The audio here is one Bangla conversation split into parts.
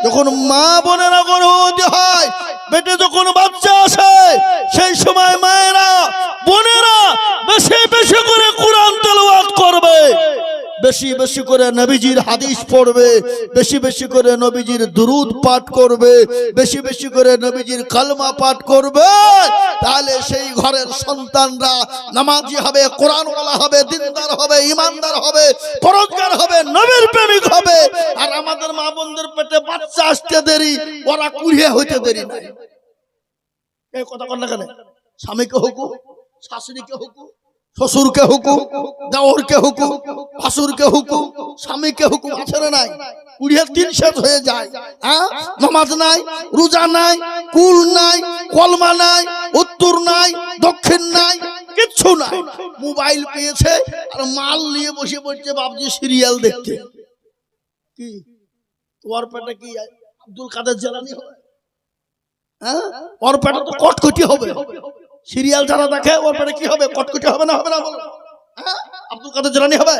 যখন মা বোনেরা গর্ভবতী হয়, পেটে যখন বাচ্চা আসে, সেই সময় মায়েরা বোনেরা বেশি বেশি করে কোরআন তেলাওয়াত করবে, বেশি বেশি করে নবীজির হাদিস পড়বে, বেশি বেশি করে নবীজির দুরুদ পাঠ করবে, বেশি বেশি করে নবীজির কালমা পাঠ করবে। তাহলে সেই ঘরের সন্তানরা নামাজি হবে, কোরআনওয়ালা হবে, দিনদার হবে, ইমানদার হবে, পরহেজগার হবে, নবীর প্রেমিক হবে। আর আমাদের মা বোনদের পেটে বাচ্চা আসতে দেরি, ওরা কুড়িয়ে হইতে দেরি নাই। এই কথা কন না কেন? স্বামীকে হুকুম, শাশুড়িকে হুকুম, শ্বশুরকে হুকুম, দেওরকে হুকুম, ভাসুরকে হুকুম, স্বামীকে হুকুম, আছে না নাই? কুড়িয়ে দিন শেষ হয়ে যায়। হ্যাঁ, নামাজ নাই, রোজা নাই, কুল নাই, কলমা নাই, উত্তর নাই, দক্ষিণ নাই, কিচ্ছু নাই। মোবাইল পেয়েছে আর মাল নিয়ে বসে পড়ছে বাবজি সিরিয়াল দেখতে। কি তোমার পেটে কি আব্দুল কাদের জিলানী হবে? হ্যাঁ, ওর পেটে তো কটকটি হবে। সিরিয়াল যারা দেখে ওর পেটে কি হবে? কটকটি হবে না? হবে না? বলো। আব্দুল কাদের জিলানী হবে?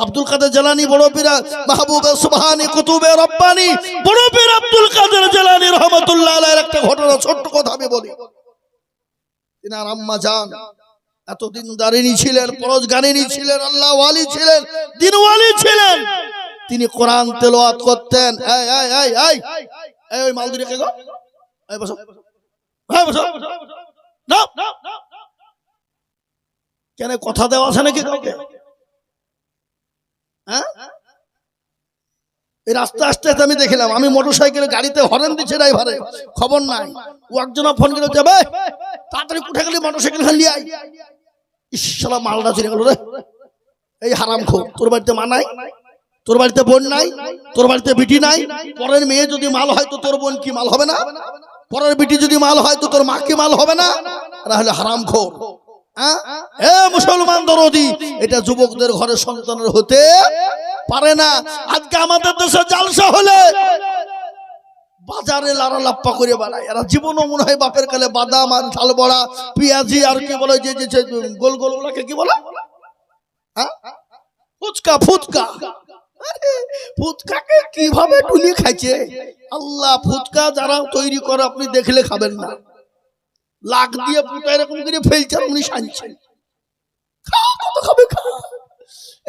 আব্দুল কাদের জিলানী বড় পীর মাহবুবে সুবহানী কুতুবে রব্বানী বড় পীর আব্দুল কাদের জিলানী রাহমাতুল্লাহ আলাইহির একটা ঘটনা, ছোট্ট কথা আমি বলি। তিনার আম্মা জান এতদিন দাঁড়িয়ে ছিলেন, পরহেজগারিনী ছিলেন, আল্লাহ ওয়ালি ছিলেন, দিন ওয়ালি ছিলেন। তিনি কোরআন তেলাওয়াত করতেন। এই এই এই এই এই ওই মালদুরি কে গো? এই বসো, এই বসো। নাও কেন কথা দেওয়া আছে নাকি কাউকে? হ্যাঁ, এই রাস্তা আসতে আমি দেখলাম, আমি মোটরসাইকেলে গাড়িতে হরেন দিচ্ছে ড্রাইভারে, খবর নাই। ও একজন ফোন করে যাবে, তাড়াতাড়ি উঠে গেলি মোটরসাইকেল খালি আই। ইসলা মালটা চলে গেল রে। এই হারামখোর, তোর বাড়িতে মা নাই, তোর বাড়িতে বোন নাই, তোর বাড়িতে বিটি নাই। পরের মেয়ে যদি মাল হয় তো তোর বোন কি মাল হবে না? পরের বিটি যদি মাল হয় তো তোর মা কি মাল হবে না? তাহলে হারামখোর। মুসলমান দরদি, এটা যুবকদের ঘরে সন্তানের হতে পারে না। আজকে আমাদের দেশে জালসা হলে বাজারে লারা লাপ্পা করে বেড়ায়। এরা জীবনও মনে হয় বাপের কালে বাদাম আর ঝাল বড়া, পেঁয়াজি আর কি বলে যে গোল গোল গুলাকে কি বলে? ফুচকা। ফুচকা, ফুচকাকে কিভাবে টুলিয়ে খাইছে আল্লাহ। ফুচকা যারা তৈরি করে আপনি দেখলে খাবেন না। লাখ দিয়ে ফুটা এরকম করে ফেলছে, উনি শানছেন। কত খাবে খা।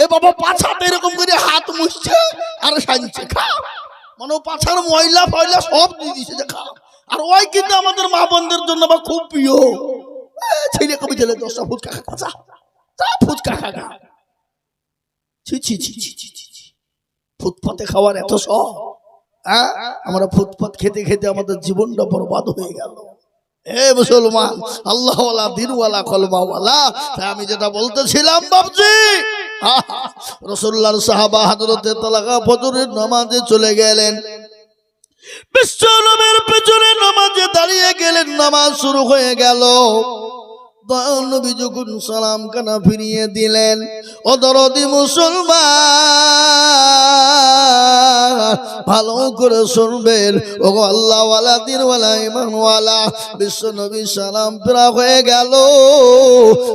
এ বাবা পাছাতে এরকম করে হাত মুছছে আর শানছে। খা, মানে পাছার ময়লা ফয়লা সব দিয়ে দিছে যে খা। আর ওই কিন্তু আমাদের মা বোনদের জন্য বা খুব প্রিয়। ছেলে কবি ছেলে 10টা ফুচকা খা, যা ফুচকা খা। ছি ছি ছি ছি ছি ছি, ফুটপাতে খাওয়ার এত শখ। আমরা ফুটপাত খেতে খেতে আমাদের জীবনটা বরবাদ হয়ে গেল। এ মুসলমান, আল্লাহওয়ালা, দিনওয়ালা, কলমাওয়ালা, আমি যেটা বলতেছিলাম বাবজি, রাসূলুল্লাহর সাহাবা হযরতে তালহা ফজরের নামাজে চলে গেলেন। বিশ্ব নবীর পেছনে নামাজে দাঁড়িয়ে গেলেন। নামাজ শুরু হয়ে গেল। দয়াল নবী যখন সালাম কানা ফিরিয়ে দিলেন, ও দরদি মুসলমান ভালো করে শুনবেন, ও আল্লাহওয়ালা, দিনওয়ালা, ঈমানওয়ালা। বিশ্ব নবী সালাম ফেরা হয়ে গেল।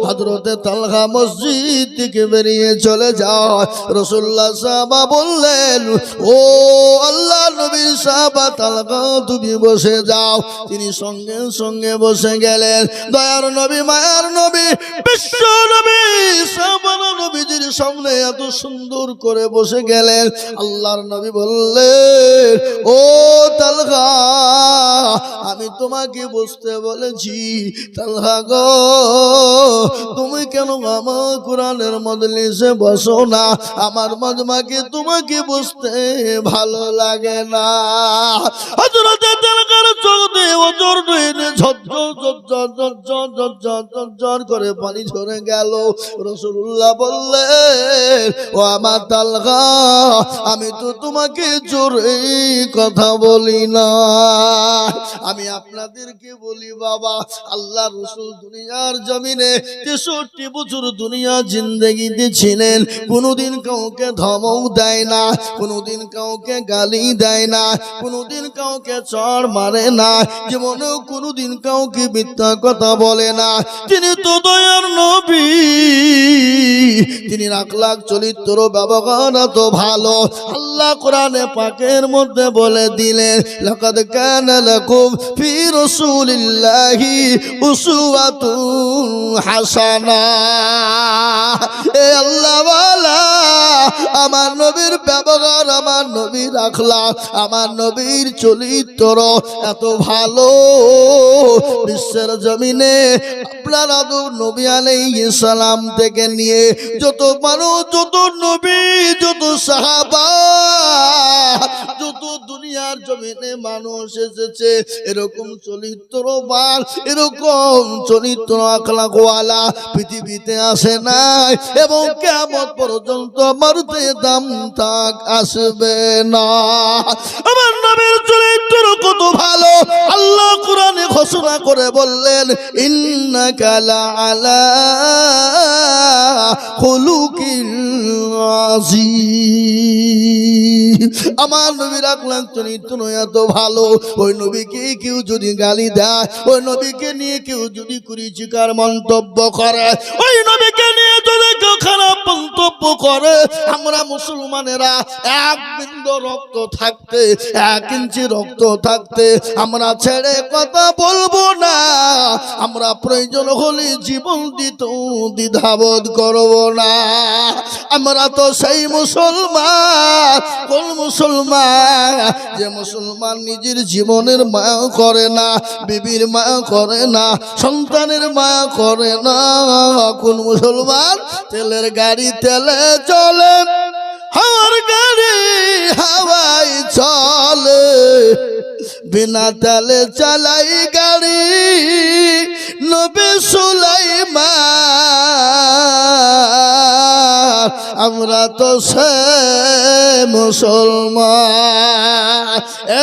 হযরতে তালহা মসজিদ থেকে বেরিয়ে চলে যায়। রাসূলুল্লাহ সাহাবা বললেন, ও আল্লাহ নবীর সাহাবা তালহা, তুমি বসে যাও। তিনি সঙ্গে সঙ্গে বসে গেলেন। দয়ার নবী, মায়ার নবী, বিশ্ব নবী সাহাবারা নবীজির সামনে এত সুন্দর করে বসে গেলেন। আল্লাহর নবী বললেন, ও তালহা, আমি তোমাকে বসতে বলেছি। তালহা গো, তুমি কেন আমার কোরআনের মজলিসে বসো না? আমার মজমাকে তোমাকে বসতে ভালো লাগে না? হযরতে তালহার চোখ দিয়ে ওজর দিয়ে ঝরঝর করে পানি ঝরে গেল। রাসূলুল্লাহ বললেন, ও আমার তালহা, আমি তো তোমাকে জোরে কথা বলি না, আমি আপনাদেরকে বলি বাবা, আল্লাহ রসুল দুনিয়ার জমিনে 63 বছর দুনিয়া জিন্দেগিতে ছিলেন। কোনোদিন কাউকে ধমক দেয় না, কোনোদিন কাউকে গালি দেয় না, কোনোদিন কাউকে চড় মারে না, জীবনেও কোনোদিন কাউকে মিথ্যা কথা বলে না। তিনি তো দয়ার নবী, তিনি আখলাক চরিত্র ব্যবহার তো ভালো। আল্লাহ কোরআনে পাকের মধ্যে বলে দিলেন, লাকাদ কানা লাকুম ফি রাসূলিল্লাহি উসওয়াতুন হাসানা। এ আল্লাহ ওয়ালা, আমার নবীর ব্যবহার, আমার নবীর আখলাক, আমার নবীর চরিত্র এত ভালো, বিশ্বের জমিনে আপনার আদর নবী আলাইহিস সালাম থেকে নিয়ে যত মানুষ, যত নবী, যত সাহাবা, যত দুনিয়ার জমিনে মানুষ এসেছে, এরকম চরিত্রবান, এরকম চরিত্র আখলাকওয়ালা পৃথিবীতে আসে নাই, এবং কিয়ামত পর্যন্ত মরতে দাম তাক আসবে না। আমার নবীর চরিত্র কত ভালো, আল্লাহ কোরআনে ঘোষণা করে বললেন, ইন্নাকা লাআলা খুলুকিন আযীম। আমার নবীর আখলাক চরিত্র এত ভালো, ওই নবীকে কেউ যদি গালি দেয়, ওই নবীকে নিয়ে কেউ যদি কুরুচিকর মন্তব্য করে, ওই নবীকে নিয়ে যদি কেউ খারাপ মন্তব্য করে, আমরা মুসলমানেরা এক বিন্দু রক্ত থাকতে, 1 ইঞ্চি রক্ত থাকতে আমরা ছেড়ে কথা বলবো না। আমরা প্রয়োজন হলে জীবন দিতেও দ্বিধাবোধ করব না। আমরা তো সেই মুসলমান, কোন মুসলমান যে মুসলমান নিজের জীবনের মায়া করে না, বিবির মায়া করে না, সন্তানের মায়া করে না। কোন মুসলমান তেলের গাড়ি তেলে চলে, হাওয়ার গাড়ি হাওয়াই চলে, বিনা তেলে চালাই গাড়ি নবী সুলাইমান। আমরা তো সে মুসলমান।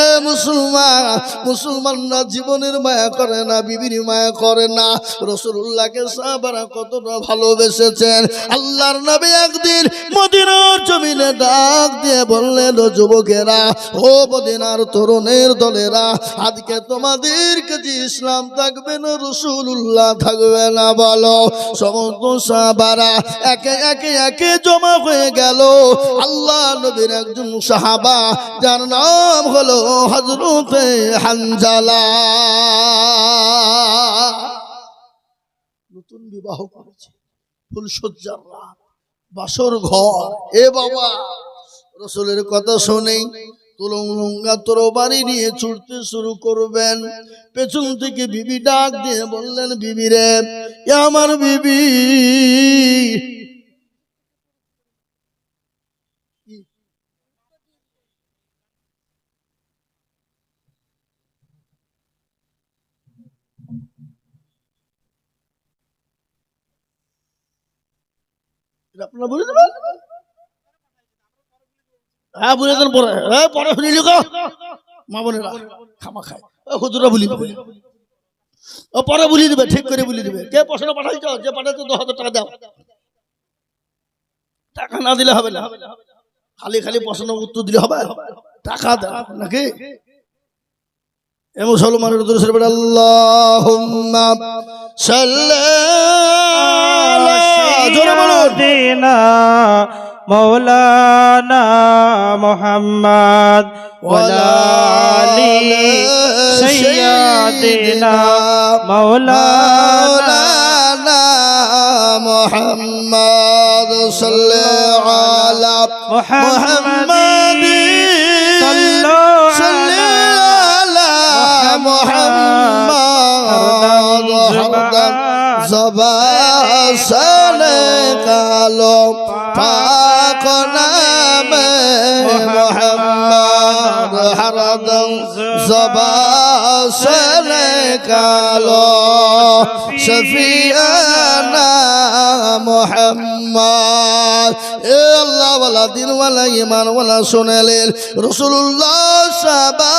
এ মুসলমান, মুসলমানরা জীবনের মায়া করে না, বিবির মায়া করে না। রাসূলুল্লাহকে সাহাবারা কতটা ভালোবেসেছেন। আল্লাহর নবী একদিন মদিনার জমিনে ডাক দিয়ে বললেন, ও যুবকেরা, ও মদিনার তরুণের দলেরা, আজকে তোমাদের কাছে ইসলাম থাকবে না, রাসূলুল্লাহ থাকবে না, বলো। সমস্ত সাহাবারা একে একে একে জমা হয়ে গেল। আল্লাহ নবীর একজন সাহাবা, যার নাম হলো হযরতে হানজালা, নতুন বিবাহ করেছে, ফুলসজ্জার রাত, বাসর ঘর। এ বাবা, রাসূলের কথা শুনেই তুলঙ্গা তরবারি নিয়ে ছুটতে শুরু করবেন। পেছন থেকে বিবি ডাক দিয়ে বললেন, বিবি রে, আমার বিবি। আপনারা বলে দেবেন, হ্যাঁ বলে দেন, পরে পরে শুনিলি গো মা বোনেরা, খামা খায় হুজুরা বলি দেবে, ও পরে বলি দেবে, ঠিক করে বলি দেবে। কে প্রশ্ন পাঠাইছ, যে পাঠাইছো 10,000 টাকা দাও। টাকা না দিলে হবে না, খালি খালি প্রশ্ন উত্তর দিলে হবে, টাকা দাও নাকি। এ মুসলমানের উদ্দেশ্যে বলে, আল্লাহুম্মা সাল্লি আলা সাইয়্যিদিনা মাওলানা মুহাম্মদ ওয়া আলি সাইয়্যিদিনা মাওলানা মুহাম্মদ সাল্লাল্লাহু আলা মুহাম্মাদ সাল্লাল্লাহু মুহাম্মদ জবান কালো পাক নামে মুহাম্মদ হরদম জবান কালো শফিয়ানা মুহাম্মদ। এ আল্লাহ ওয়ালা দিন ওয়ালা ঈমান ওয়ালা শুনেলেন রাসূলুল্লাহ সাহাবা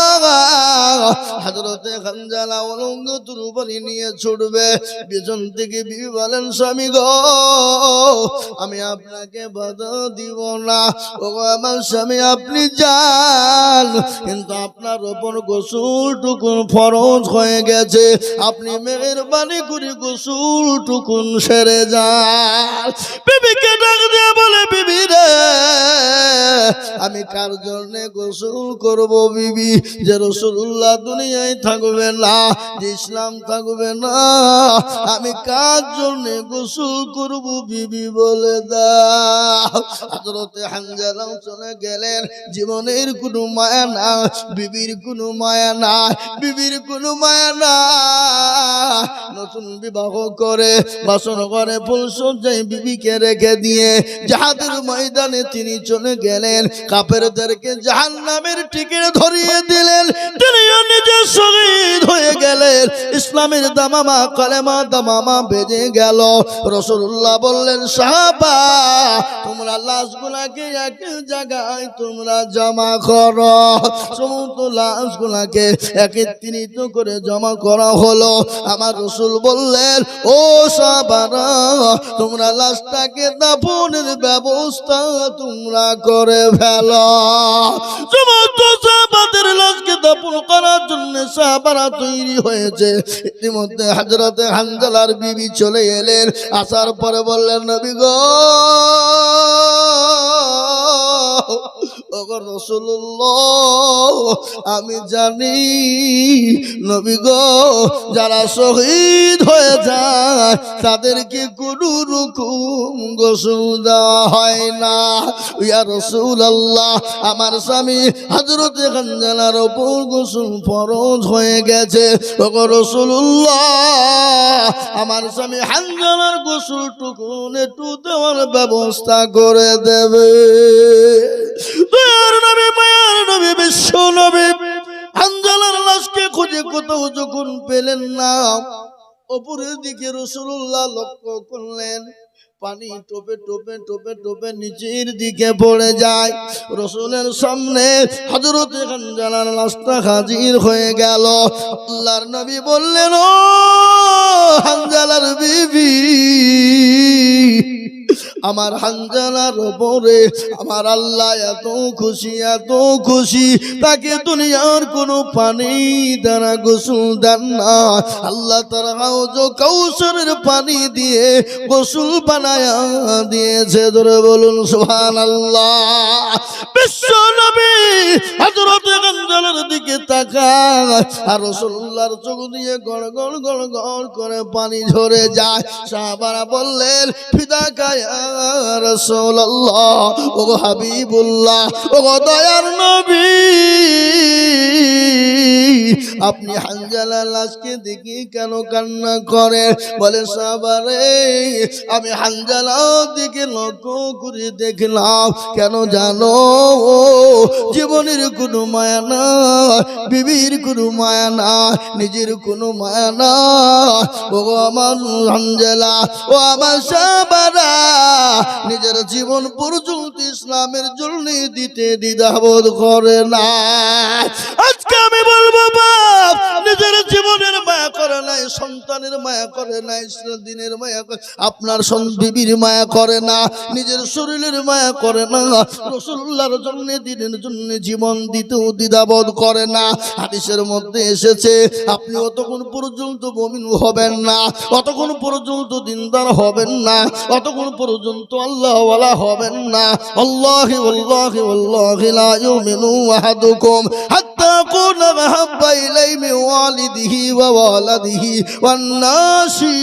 হযরতে খানজালা উলঙ্গ তরবারি নিয়ে ছুটবে, পিছন থেকে বিবি বলেন স্বামী গো আমি আপনাকে বাধা দিব না, ও আমার স্বামী আপনি যান, কিন্তু আপনার ওপর গোসলটুকুন ফরজ হয়ে গেছে, আপনি মেহেরবানি করে গোসলটুকুন সেরে যান। বিবিকে ডাক দিয়ে বলে বিবি রে আমি কার জন্য গোসল করব বিবি? যে রাসূলুল্লাহ দুনিয়ায় থাকবে না, যে ইসলাম থাকবে না, আমি কার জন্য গোসল করব বিবি বলে দাও। হযরতে হানজালা চলে গেলেন, জীবনের কোনো মায়া না, বিবির কোনো মায়া না, বিবির কোনো মায়া না, নতুন বিবাহ করে বাসর ঘরে ফুলসজ্জায় বিবিকে রেখে দিয়ে জিহাদের ময়দানে তিনি চলে গেলেন, কাফেরদেরকে জাহান্নামের টিকিট ধরিয়ে দিলেন, তিনিও নিজে শহীদ হয়ে গেলেন, ইসলামের দামামা কালেমা দামামা বেজে গেল। রাসূলুল্লাহ বললেন সাহাবা তোমরা লাশগুলাকে এক জায়গায় তোমরা জমা করো, সমস্ত লাশগুলাকে একত্রিত করে জমা করা হলো। আমার রাসূল বললেন ও সাহাবারা তোমরা লাশটাকে দাফনের ব্যবস্থা তোমরা করে ফেলো। সমস্ত সাহাবাদের লাশকে দাফন করার জন্য সাহাবারা তৈরি হয়েছে। ইতিমধ্যে হযরতে হানজালার বিবি চলে এলেন, আসার পরে বললেন নবী গো রাসূলুল্লাহ আমি জানি নবী গো যারা শহীদ হয়ে যায় তাদেরকে কোনো রকম গোসল দেওয়া হয় না। ইয়া রাসূলুল্লাহ আমার স্বামী হযরতে হানজালার উপর গোসল ফরজ হয়ে গেছে, ওগো রাসূলুল্লাহ আমার স্বামী হানজালার গোসলটুকু একটু দেওয়ার ব্যবস্থা করে দেবে। দয়ার নবী মায়ার নবী বিশ্ব নবী হানজালার লাশকে খুঁজে কোথাও যখন পেলেন না, উপরের দিকে রাসূলুল্লাহ লক্ষ্য করলেন, পানি টোপে টোপে টোপে টোপে নিচের দিকে পড়ে যায়। রাসূলের সামনে হযরতে হানজালার লাশটা হাজির হয়ে গেল। আল্লাহর নবী বললেন ও হানজালার বিবি আমার হানজালার উপরে আমার আল্লাহ এত খুশি তাকে দুনিয়ার কোনো পানি দ্বারা গোসল দেন না, আল্লাহ তার হাউজ কাউসারের পানি দিয়ে গোসল বানায়া দিয়েছে। ধরে বলুন সুবহানাল্লাহ। বিশ্ব নবী হযরতে হানজালার দিকে তাকায় আর রাসূলুল্লাহর চোখ দিয়ে গড় গড় গড় গড় করে পানি ঝরে যায়। সাহাবারা বললেন ফিদাকা ইয়া রাসূলুল্লাহ, ও হাবিবুল্লাহ, ও দয়ার নবী আপনি হানজালার লাশকে দেখি কেন কান্না করেন? বলে সাহাবারে আমি হানজালার দিকে লক্ষ্য করে দেখলাম, কেন জানো জীবনের কোনো মায়া না, বিবির কোনো মায়া না, নিজের কোনো মায়া না, ও আমার হানজালা ও আমার সাহাবারা নিজের জীবন পর্যন্ত ইসলামের জন্য দিতে দ্বিধাবোধ করে না। আজকে আমি বলবো বাপ নিজের জীবনের মায়া করে নাই, সন্তানের মায়া করে নাই, দিনের মায়া করে, আপনার বিবির মায়া করে না, নিজের শরীরের মায়া করে না, রাসূলুল্লাহর জন্য দিনের জন্য জীবন দিতেও দ্বিধাবোধ করে না। হাদিসের মধ্যে এসেছে আপনি অতক্ষণ পর্যন্ত মুমিন হবেন না, অতক্ষণ পর্যন্ত দিনদার হবেন না, অতক্ষণ পর্যন্ত আল্লাহওয়ালা হবেন না। আল্লাহি ওয়াল্লাহি ওয়াল্লাহি লা ইউমিনু আহাদুকুম হাত্তা কুনা মাহাব্বা ইলাইহি মিন ওয়ালিদিহি ওয়া ওয়ালাদিহি ওয়ান নাসি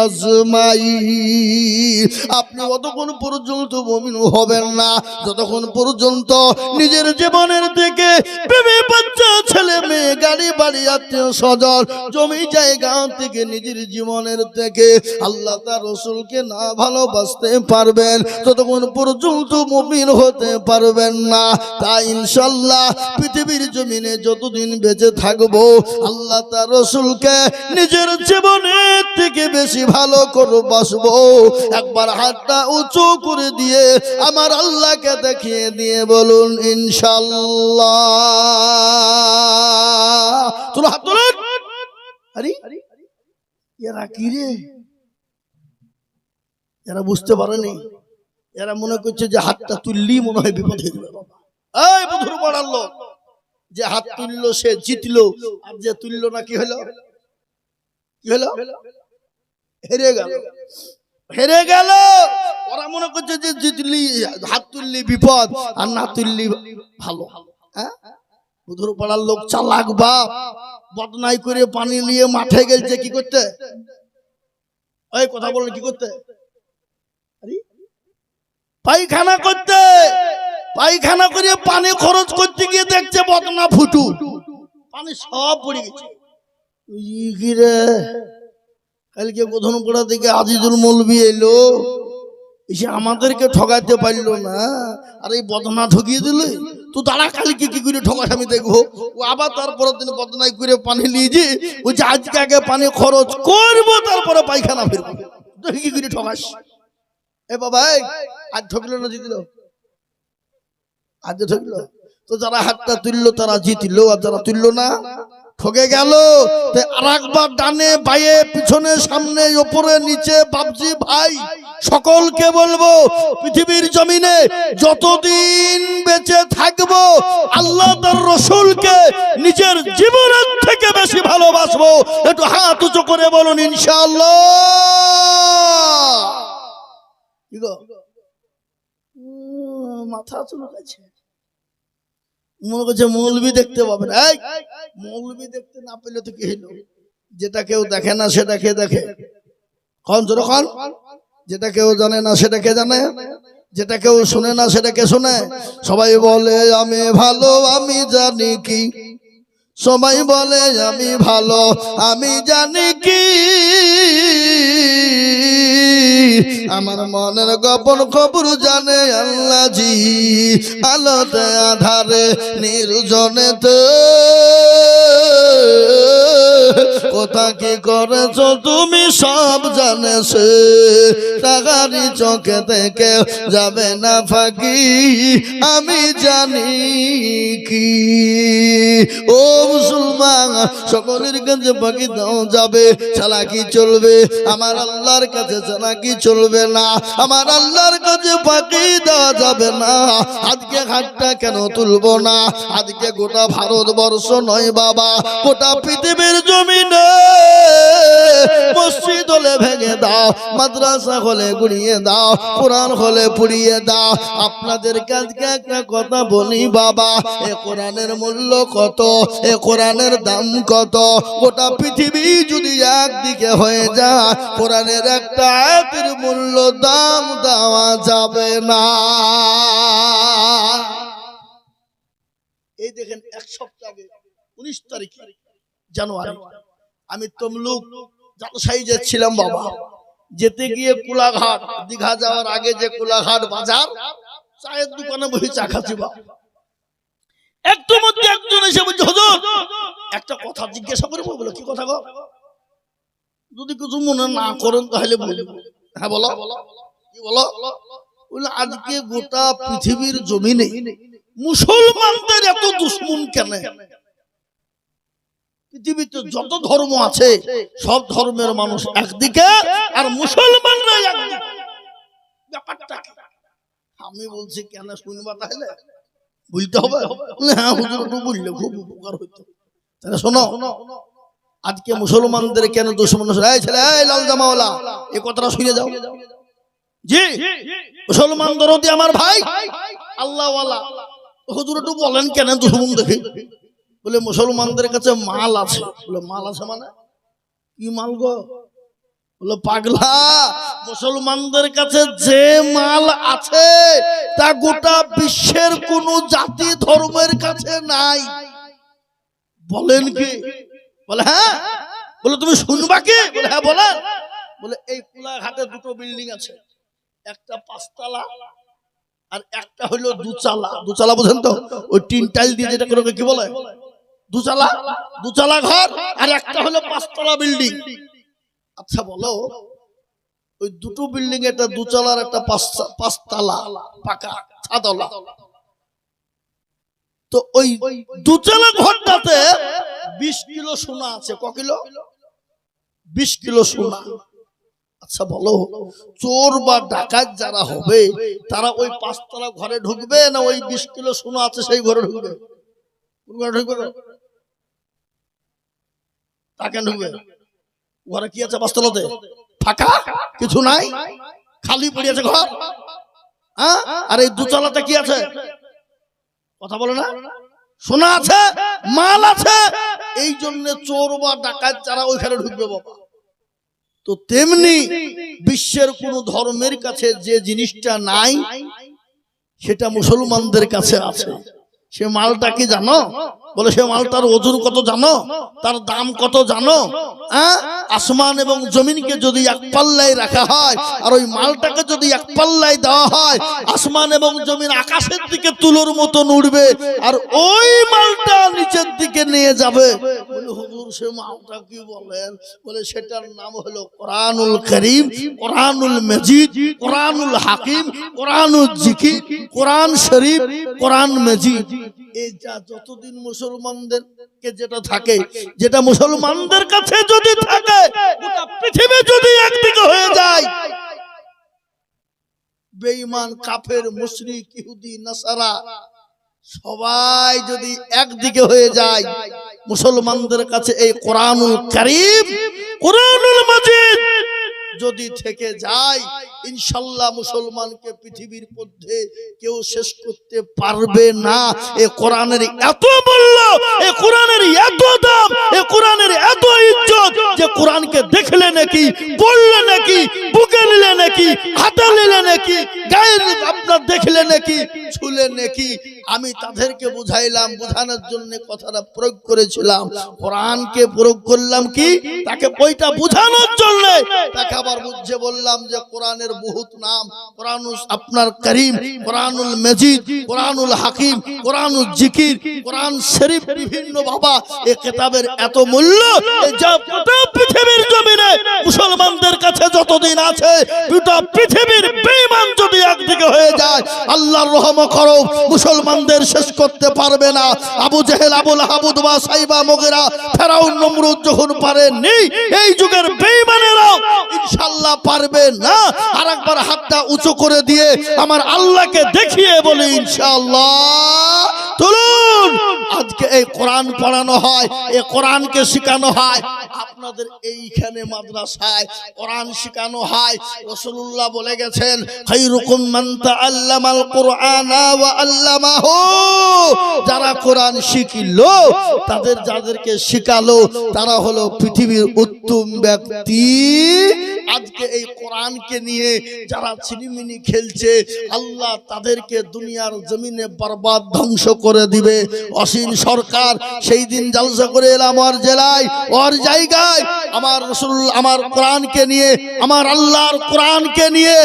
আজমাইন। আপনি অতক্ষণ পর্যন্ত মুমিন হবেন না যতক্ষণ পর্যন্ত নিজের জীবনের থেকে বিবি বাচ্চা ছেলে মেয়ে গাড়ি বাড়ি আত্মীয় স্বজন জমি জায়গা থেকে নিজের জীবনের থেকে আল্লাহ তার রাসূলকে না ভালোবাসতে পারবেন ততক্ষণ পর্যন্ত মুমিন হতে পারবেন না। তাই ইনশাআল্লাহ পৃথিবীর জমিনে যতদিন বেঁচে থাকবো আল্লাহ তার রাসূলকে নিজের জীবনের থেকে বেশি ভালো করে বাসবো। একবার হাতটা উঁচু করে দিয়ে আমার আল্লাহকে দেখিয়ে দিয়ে বলুন ইনশাআল্লাহ। তুলো হাত তুলুন। আরে এরা কি রে? এরা বুঝতে পারেনি, এরা মনে করছে যে হাতটা তুললি মনে হয় বিপদ হয়ে যাবে। এই বধুর পাড়ার লোক, যে হাত তুললো সে জিতলো, আর যে তুললো না কি হলো? কি হলো? হেরে গেল। হেরে গেল। ওরা মনে করছে যে জিতলি, হাত তুললি বিপদ, আর না তুললি ভালো। হ্যাঁ, বধুর পাড়ার লোক চালাক বাপ, বদনাই করে পানি নিয়ে মাঠে গেলছে কি করতে? ওই কথা বললে কি করতে? পায়খানা করতে। পায়খানা করে পানি খরচ করতে গিয়ে দেখছে বদনা ফুটু, পানি সব পড়ে গেছে। কালকে প্রথম পড়া থেকে আজিজুল মৌলবি এলো, এসে আমাদেরকে ঠকাতে পারলো না, আর এই বদনা ঠকিয়ে দিলে তো তারা কালকে কি করে ঠকাস আমি দেখবো। ও আবার তারপরের দিন বদনাই করে পানি নিয়ে যে ওই যে আজকে আগে পানি খরচ করবো তারপরে পায়খানা ফিরবো, কি করে ঠকাস? এ বাবা আজ ঠকলো না জিতলো? আজ ঠকলো। তো যারা হাতটা তুললো তারা জিতলো, আর যারা তুললো না ঠকে গেল। আর একবার ডানে বাইয়ে পিছনে সামনে উপরে নিচে বাপজি ভাই সকলকে বলবো, পৃথিবীর জমিনে যতদিন বেঁচে থাকবো আল্লাহ তার রসুলকে নিজের জীবনের থেকে বেশি ভালোবাসবো। একটু হাত উঁচু করে বলুন ইনশাআল্লাহ। মাথা চুলকাচ্ছে, মনে করছে মৌলবি দেখতে পাবেন। এই মৌলবি দেখতে না পেলে তো কি হলো? যেটা কেউ দেখে না সেটাকে দেখে, যখন যেটা কেউ জানে না সেটাকে জানে, যেটা কেউ শুনে না সেটাকে শুনে। সবাই বলে আমি ভালো আমি জানি কি, সবাই বলে আমি ভালো আমি জানি কি, আমার মনের গোপন খবর জানে আল্লাহ জি। আলোতে আধারে নির্জনেতে কোথা কি করেছো তুমি সব জানে সে, টাকারি চোখে থেকে যাবে না ফাঁকি আমি জানি কি। ও মুসলমান, সকলের কাছে ফাঁকি দাও যাবে, চালাকি চলবে, আমার আল্লাহর কাছে চালাকি চলবে না, আমার আল্লাহর কাছে ফাঁকি দেওয়া যাবে না। আজকে হাতটা কেন তুলবো না? আজকে গোটা ভারতবর্ষ নয় বাবা, গোটা পৃথিবীর জমিনে মসজিদ হলে ভেঙে দাও, মাদ্রাসা হলে গুড়িয়ে দাও, কোরআন হলে পুড়িয়ে দাও। আপনাদের কাছে একটা কথা বলি বাবা, এ কোরআনের মূল্য কত, এ কোরআনের দাম কত? গোটা পৃথিবী যদি একদিকে হয়ে যায়, কোরআনের একটা আয়াতের মূল্য দাম দেওয়া যাবে না। এই দেখেন এক সপ্তাহ আগে 19 তারিখ জানুয়ারি আমি তমলুক জালসাই যাচ্ছিলাম বাবা। যেতে গিয়ে কুলাঘাট, দীঘা যাওয়ার আগে যে কুলাঘাট বাজার, চায়ের দোকানে বসে চা খাচ্ছি বাবা। একটু মধ্যে একজন এসে বলছে হুজুর একটা কথা জিজ্ঞাসা করবো। বলো কি কথা গো? যদি কিছু মনে না করেন তাহলে বলবো। হ্যাঁ বলো। কি বলো? বলে আজকে গোটা পৃথিবীর জমিনে মুসলমানদের এত দুশ্মন কেন? পৃথিবীতে যত ধর্ম আছে সব ধর্মের মানুষ একদিকে, আর মুসলমানরা একদিকে। ব্যাপারটা আমি বলছি কেন শুনবা তাহলে বুঝতে হবে। হ্যাঁ হুজুর একটু বললে খুব উপকার হইতো। তাহলে শোনো, আজকে মুসলমানদের কেন দুশ্মন? এই ছেলে, এই লাল জামাওয়ালা, এই কথাটা শুনে যাও। জি মুসলমান দরদি আমার ভাই আল্লাহওয়ালা, হুজুর একটু বলেন কেন দুশ্মন দেখি? বলে মুসলমানদের কাছে মাল আছে। বলে মাল আছে মানে কি মাল গো? বলে পাগলা, মুসলমানদের কাছে যে মাল আছে তা গোটা বিশ্বের কোন জাতি ধর্মের কাছে নাই। বলেন কি? বলে হ্যাঁ। বলে তুমি শুনবা কি? বলে হ্যাঁ বলেন। বলে এই কুলাঘাটে দুটো বিল্ডিং আছে, একটা 5 তলা আর একটা হলো 2 চালা। 2 চালা বুঝেন তো? ওই টিন টাইল দিয়ে যেটা করে কি বলে 2 চালা ঘর, আর একটা হলো 5 তলা বিল্ডিং। আচ্ছা বলো, ওই দুটো বিল্ডিং, একটা 2 চালার একটা 5 তলা পাকা ছাদওয়ালা, তো ওই 2 চালা ঘরটাতে 20 কিলো কিলো সোনা আছে। ক কিলো? 20 কিলো সোনা। আচ্ছা বলো, চোর বা ডাকাত যারা হবে তারা ওই 5 তলা ঘরে ঢুকবে না ওই 20 কিলো সোনা আছে সেই ঘরে ঢুকবে? কোন ঘরে ঢুকবে? তাকে ঢুকবে। ঘরে কি আছে? 5 তলাতে ফাঁকা, কিছু নাই, খালি পড়ে আছে ঘর। হ্যাঁ, আর এই 2 তলাতে কি আছে? কথা বলে না, সোনা আছে, মাল আছে। এই জন্য চোর বা ডাকাত যারা ওইখানে ঢুকবে বাবা। তো তেমনি বিশ্বের কোন ধর্মের কাছে যে জিনিসটা নাই সেটা মুসলমানদের কাছে আছে। সে মালটা কি জানো? বলে সে মালটার ওজন কত জানো? তার দাম কত জানো? আসমান এবং জমিনকে যদি এক পাল্লায় রাখা হয় আর ওই মালটাকে যদি এক পাল্লায় দেওয়া হয়, আসমান এবং জমিন আকাশের দিকে তুলোর মতো উড়বে আর ওই মালটা নিচের দিকে নিয়ে যাবে। বলে হুজুর সে মালটা কি বলেন? বলে সেটার নাম হলো কোরআনুল কারীম, কোরআনুল মাজিদ, কোরআনুল হাকিম, কোরআনুল জিকির, কোরআন শরীফ, কোরআন মাজিদ। এই যা যতদিন মুসলমানদেরকে যেটা থাকে, যেটা মুসলমানদের কাছে যদি থাকে, গোটা পৃথিবী যদি একদিকে হয়ে যায়, বেঈমান কাফের মুশরিক ইহুদি নাসারা সবাই যদি একদিকে হয়ে যায়, মুসলমানদের কাছে এই কোরআনুল কারীম, কোরআনুল মাজিদ যদি থেকে যায়, ইনশাআল্লাহ মুসলমানকে পৃথিবীর মধ্যে কেউ শেষ করতে পারবে না। এই কোরআনের এত মূল্য, এই কোরআনের এত দাম, এই কোরআনের এত ইজ্জত যে কোরআনকে দেখলে নাকি, পড়লে নাকি, বুকে নিলে নাকি, হাতে নিলে নাকি, গায়ে আপনার দেখলে নাকি, ছুলে নাকি। আমি তাদেরকে বুঝাইলাম, বোঝানোর জন্য কথাটা প্রয়োগ করেছিলাম। কোরআনকে প্রয়োগ করলাম কি তাকে বইটা বোঝানোর জন্য। তাকে আবার বুঝে বললাম যে কোরআনের বহুত নাম, কোরআনুল আপনার কারীম, কোরআনুল মাজিদ, কোরআনুল হাকিম, কোরআনুল জিকির, কোরআন শরীফ, বিভিন্ন বাবা এই কিতাবের এত মূল্য। এই যা গোটা পৃথিবীর জমিনে মুসলমানদের কাছে যতদিন আছে, গোটা পৃথিবীর বেঈমান যদি একদিকে হয়ে যায়, আল্লাহর রহম করো মুসলমানদের শেষ করতে পারবে না। আবু জেহেল, আবু লাহাব, উতবা, সাইবা, মুগীরা, ফেরাউন, নমরুদ যখন পারেননি, এই যুগের বেঈমানেরাও ইনশাআল্লাহ পারবে না। আরেকবার হাতটা উঁচু করে দিয়ে আমার আল্লাহকে দেখিয়ে বলি ইনশাআল্লাহ। তুলুন, আজকে এই কোরআন পড়ানো হয়, এই কোরআনকে শেখানো হয়। আপনাদের এইখানে মাদ্রাসায় কোরআন শেখানো হয়। রাসূলুল্লাহ বলে গেছেন, খায়রুকুম মান তাআল্লামাল কুরআনা ওয়া আল্লামাহু। যারা কোরআন শিখলো, তাদের যাদেরকে শেখালো, তারা হলো পৃথিবীর উত্তম ব্যক্তি। আজকে এই কোরআনকে নিয়ে যারা ছিনিমিনি খেলছে, আল্লাহ তাদেরকে দুনিয়ার জমিনে বরবাদ, ধ্বংস করে দিবে। অসীম সরকার সেই দিন জলসা করে এলাম ওর জেলায়, ওর জায়গায়। আমার রাসূল আমার কোরআনকে নিয়ে, আমার আল্লাহর কোরআনকে নিয়ে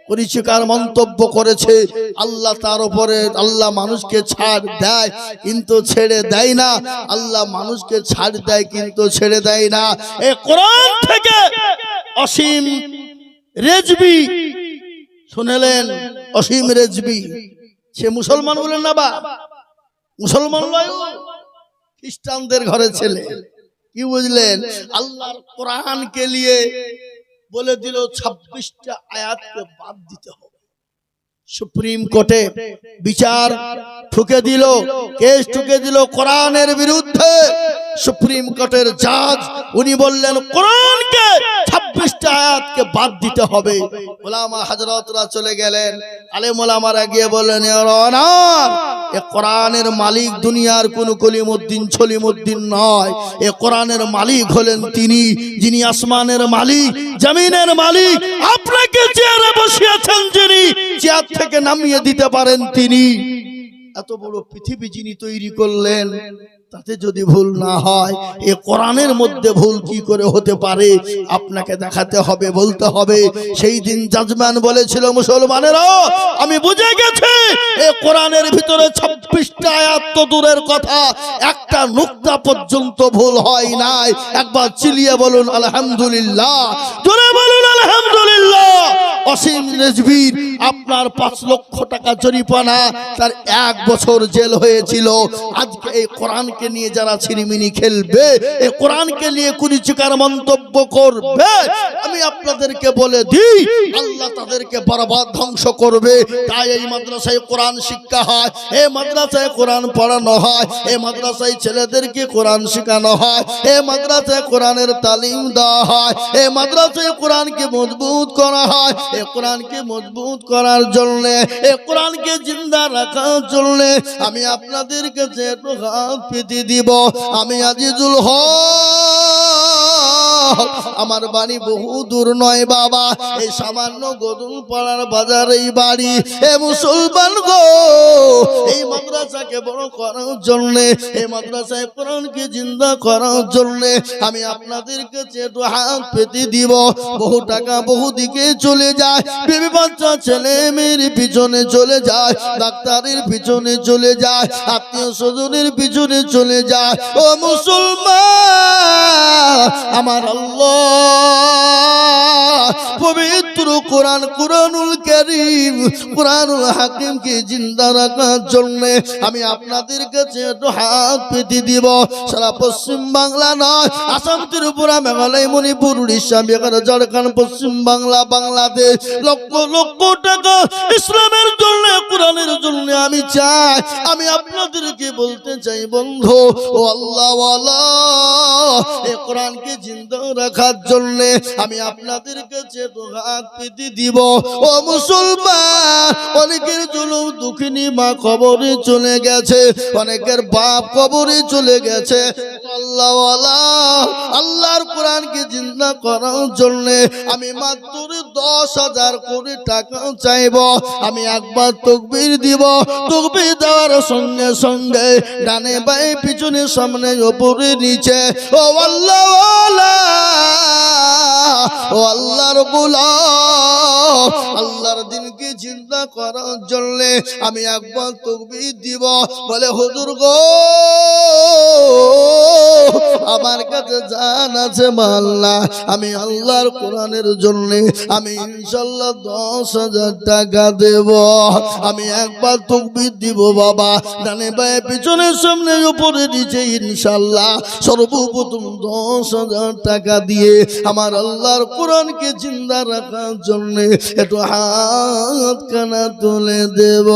পরিষ্কার মন্তব্য করেছে। আল্লাহ তার উপরে, আল্লাহ মানুষকে ছাড় দেয় কিন্তু ছেড়ে দেয় না। আল্লাহ মানুষকে ছাড় দেয় কিন্তু ছেড়ে দেয় না। এই কোরআন থেকে অসীম রেজবি শুনলেন, অসীম রেজবি সে মুসলমান বলেন না, বা মুসলমান নয়, খ্রিস্টানদের ঘরে ছেলে। কি বুঝলেন? আল্লাহর কোরআনকে নিয়ে বলে দিল 26টা আয়াতকে বাদ দিতে হবে। সুপ্রিম কোর্টে বিচার ঠুকে দিল, কেস ঠুকে দিল কোরআনের বিরুদ্ধে। সুপ্রিম কোর্টের জাজ উনি বললেন কোরআনকে 26টা আয়াতকে বাদ দিতে হবে। ওলামা হযরতরা চলে গেলেন, আলেম ওলামারা গিয়ে বললেন, ইয়া অনার, এ কোরআনের মালিক দুনিয়ার কোন কলিমউদ্দিন ছলিমউদ্দিন নয়। এ কোরআনের মালিক হলেন তিনি, যিনি আসমানের মালিক, জমিনের মালিক। আপনাকে চেয়ারে বসিয়েছেন যিনি, চেয়ার থেকে নামিয়ে দিতে পারেন তিনি। এত বড় পৃথিবী যিনি তৈরি করলেন, তাতে যদি ভুল না হয়, এই কোরআনের মধ্যে ভুল কি করে হতে পারে? আপনাকে দেখাতে হবে, বলতে হবে। সেই দিন জাজম্যান বলেছিল, মুসলমানেরা আমি বুঝে গেছি এই কোরআনের ভিতরে 26টা আয়াত তো দূরের কথা, একটা নুকতা পর্যন্ত ভুল হয় নাই। একবার চিলিয়ে বলুন আলহামদুলিল্লাহ, জোরে বলুন আলহামদুলিল্লাহ। অসীম রেজভির আপনার 5 লক্ষ টাকা জরিমানা, তার 1 বছর জেল হয়েছিল। আজকে এই কোরআনকে নিয়ে যারা ছিনিমিনি খেলবে, এই কোরআনকে নিয়ে কুরুচিকর মন্তব্য করবে, আমি আপনাদেরকে বলে দিই আল্লাহ তাদেরকে বরবাদ ধ্বংস করবে। তাই এই মাদ্রাসায় কোরআন শিক্ষা হয়, এই মাদ্রাসায় কোরআন পড়ানো হয়, এই মাদ্রাসায় ছেলেদেরকে কোরআন শেখানো হয়, এই মাদ্রাসায় কোরআনের তালিম দেওয়া হয়, এই মাদ্রাসায় কোরআনকে মজবুত করা হয়। এই কোরআনকে মজবুত করার জন্য, এই কোরআনকে জিন্দা রাখার জন্য আমি আপনাদের কাছে একটু হাত পেতে দিব। আমি আজিজুল হক, আমার বাড়ি বহু দূর নয় বাবা, এই সামান্য গদুল পাড়ার বাজারেই বাড়ি। এ মুসলমান গো, এই মাদ্রাসাকে বড় করার জন্য, এই মাদ্রাসায় কোরআনকে জিন্দা করার জন্য আমি আপনাদের কাছে একটু হাত পেতে দিব। বহু টাকা বহু দিকে চলে যায়, বিবি বাচ্চা ছেলে মেয়ের পিছনে চলে যায়, ডাক্তারের পিছনে চলে যায়, আত্মীয় স্বজনের পিছনে চলে যায়। ও মুসলমান, আমার আল্লাহ পবিত্র কোরআন, কোরআনুল কারীম, কোরআনুল হাকিমকে জিন্দা রাখার জন্য আমি আপনাদের কাছে একটু হাত পেতে দিব। সারা পশ্চিম বাংলা নয়, আসাম, ত্রিপুরা, মেঘালয়, মণিপুর, উড়িষ্যা, বিহার, ঝাড়খণ্ড, পশ্চিম বাংলা, বাংলাদেশ লক্ষ লক্ষ টাকা ইসলামের জন্য, কোরআনের জন্য আমি চাই। আমি আপনাদেরকে বলতে চাই বন্ধু, ও আল্লাহ ওয়ালা, এই কোরআনকে জিন্দা রাখার জন্য আমি আপনাদের কাছে তো হাত পেতে দিব। ও মুসলমান, অনেকের জুলুম দুঃখিনী মা কবরে চলে গেছে, অনেকের বাপ কবরে চলে গেছে। আল্লাহ ওয়ালা, আল্লাহর কোরআনকে জিন্দা করার জন্য আমি মাত্র 10,000 করে টাকা চাইব। আমি একবার তাকবীর দিব, তাকবীর দেওয়ার সঙ্গে সঙ্গে ডানে বাঁয়ে পিছনে সামনে উপরে নিচে, ও আল্লাহ ওয়ালা, ও আল্লাহর গোলাম, আল্লাহর দিনকে জিন্দা করার জন্য আমি একবার তাকবীর দিব। বলে হুজুর গো, আমার কাছে জান আছে মাল না, আমি আল্লাহর কোরআনের জন্য আমি ইনশাআল্লাহ 10,000 টাকা দেব। আমি একবার তাকবীর দিব বাবা, ডানে বাঁয়ে পিছনে সামনে উপরে নিচে ইনশাআল্লাহ সর্বপ্রথম 10,000 টাকা দিয়ে আমার আল্লাহর কোরআনকে জিন্দা রাখার জন্য একটু হাত কানা তুলে দেব।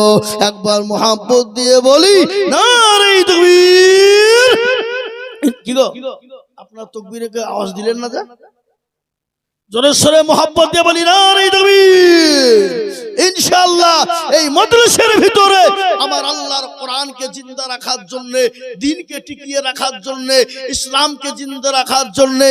একবার মোহাব্বত দিয়ে বলি নারে তাকবীর। কি গো, আপনার তাকবীরে আওয়াজ দিলেন না? যা জোরে সরে মোহাব্বত দিয়ে বলি নারে তাকবীর। ইনশাআল্লাহ এই মাদ্রাসার ভিতরে আমার আল্লাহর কোরআনকে জিন্দা রাখার জন্য, দ্বীনকে টিকিয়ে রাখার জন্য, ইসলামকে জিন্দা রাখার জন্য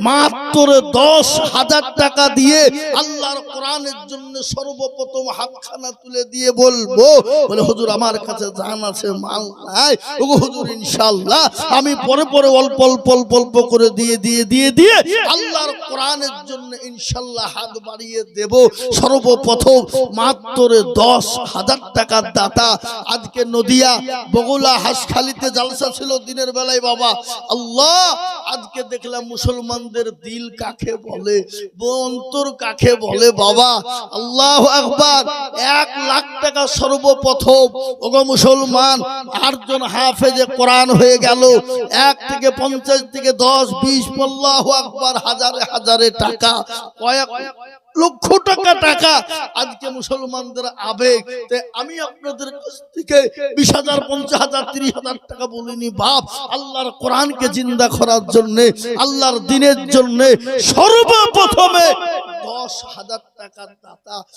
মাত্র 10,000 টাকা দিয়ে আল্লাহর কোরআনের জন্য সর্বপ্রথম হাতখানা তুলে দিয়ে বলবো, বলে হুজুর আমার কাছে জান আছে মাল নাই। ওগো হুজুর ইনশাআল্লাহ আমি পরে পরে অল্প অল্প অল্প অল্প করে দিয়ে দিয়ে দিয়ে দিয়ে আল্লাহর কোরআনের জন্য ইনশাআল্লাহ হাত বাড়িয়ে দেব। সর্বপ্রথম মাত্র 10,000 টাকার দাতা। আজকে নদিয়া, বগুলা, হাঁসখালিতে জালসা ছিল দিনের বেলায় বাবা। আল্লাহ, আজকে দেখলাম মুসলমানদের দিল কাকে বলে, অন্তর কাকে বলে বাবা। আল্লাহু আকবার। 1 লাখ টাকা সর্বপ্রথম। ওগো মুসলমান, 8 জন হাফেজে কোরআন হয়ে গেল। 1 থেকে 50 থেকে 10 20 আল্লাহু আকবার, হাজারে হাজারে টাকা, কয়েক লক্ষ টাকা টাকা আজকে মুসলমানদের আবেগ। আমি আপনাদের কাছ থেকে 20,000 50,000 30,000 টাকা বলিনি বাপ। আল্লাহর কোরআনকে জিন্দা করার জন্য, আল্লাহর দ্বীনের জন্য সর্বপ্রথমে 10,000 টাকার দাতা